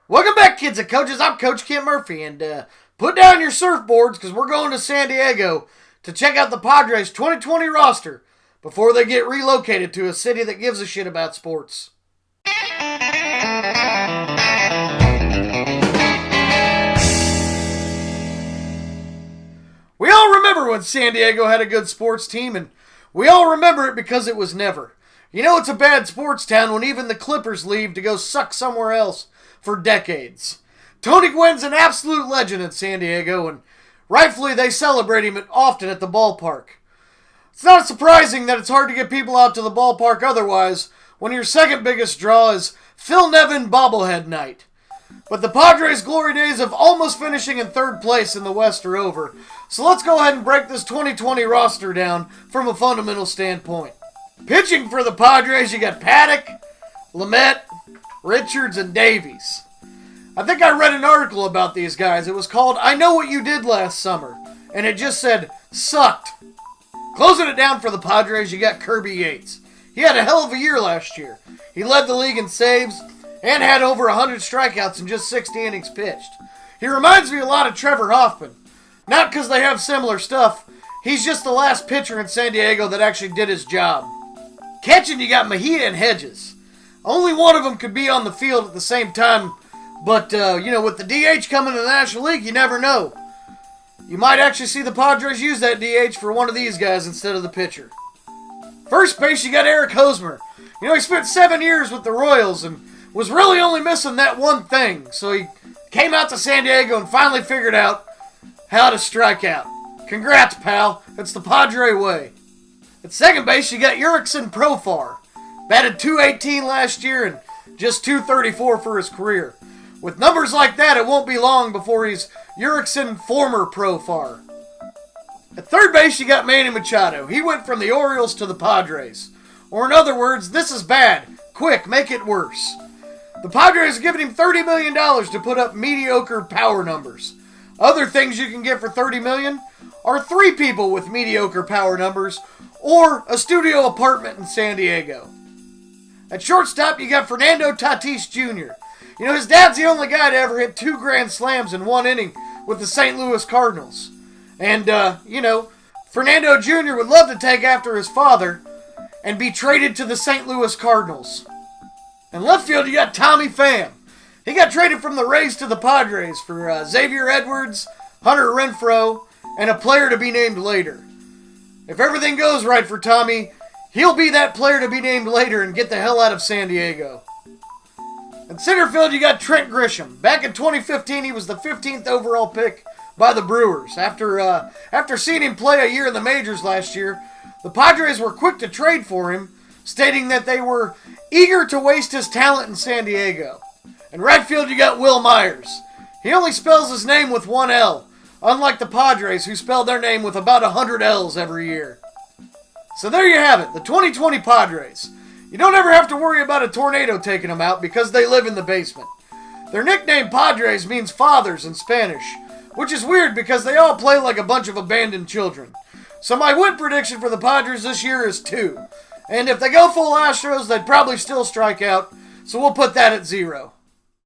Welcome back, kids and coaches. I'm Coach Kent Murphy, and put down your surfboards because we're going to San Diego to check out the Padres 2020 roster before they get relocated to a city that gives a shit about sports. We all remember when San Diego had a good sports team, and we all remember it because it was never. You know it's a bad sports town when even the Clippers leave to go suck somewhere else for decades. Tony Gwynn's an absolute legend in San Diego, and rightfully they celebrate him often at the ballpark. It's not surprising that it's hard to get people out to the ballpark otherwise when your second biggest draw is Phil Nevin bobblehead night. But the Padres' glory days of almost finishing in third place in the West are over, so let's go ahead and break this 2020 roster down from a fundamental standpoint. Pitching for the Padres, you got Paddock, Lamet, Richards, and Davies. I think I read an article about these guys. It was called I Know What You Did Last Summer, and it just said, sucked. Closing it down for the Padres, you got Kirby Yates. He had a hell of a year last year. He led the league in saves and had over 100 strikeouts in just 60 innings pitched. He reminds me a lot of Trevor Hoffman. Not because they have similar stuff. He's just the last pitcher in San Diego that actually did his job. Catching, you got Mejia and Hedges. Only one of them could be on the field at the same time, but, with the DH coming to the National League, you never know. You might actually see the Padres use that DH for one of these guys instead of the pitcher. First base, you got Eric Hosmer. He spent 7 years with the Royals and was really only missing that one thing, so he came out to San Diego and finally figured out how to strike out. Congrats, pal. It's the Padre way. At second base, you got Jurickson Profar. Batted .218 last year and just .234 for his career. With numbers like that, it won't be long before he's Jurickson former Profar. At third base, you got Manny Machado. He went from the Orioles to the Padres. Or in other words, this is bad. Quick, make it worse. The Padres are giving him $30 million to put up mediocre power numbers. Other things you can get for $30 million are 3 people with mediocre power numbers or a studio apartment in San Diego. At shortstop, you got Fernando Tatis Jr. His dad's the only guy to ever hit 2 grand slams in one inning with the St. Louis Cardinals. And, Fernando Jr. would love to take after his father and be traded to the St. Louis Cardinals. In left field, you got Tommy Pham. He got traded from the Rays to the Padres for Xavier Edwards, Hunter Renfroe, and a player to be named later. If everything goes right for Tommy, he'll be that player to be named later and get the hell out of San Diego. In center field, you got Trent Grisham. Back in 2015, he was the 15th overall pick by the Brewers. After seeing him play a year in the majors last year, the Padres were quick to trade for him, stating that they were eager to waste his talent in San Diego. In right field, you got Will Myers. He only spells his name with one L, unlike the Padres, who spell their name with about 100 L's every year. So there you have it, the 2020 Padres. You don't ever have to worry about a tornado taking them out because they live in the basement. Their nickname Padres means fathers in Spanish, which is weird because they all play like a bunch of abandoned children. So my win prediction for the Padres this year is 2. And if they go full Astros, they'd probably still strike out, so we'll put that at 0.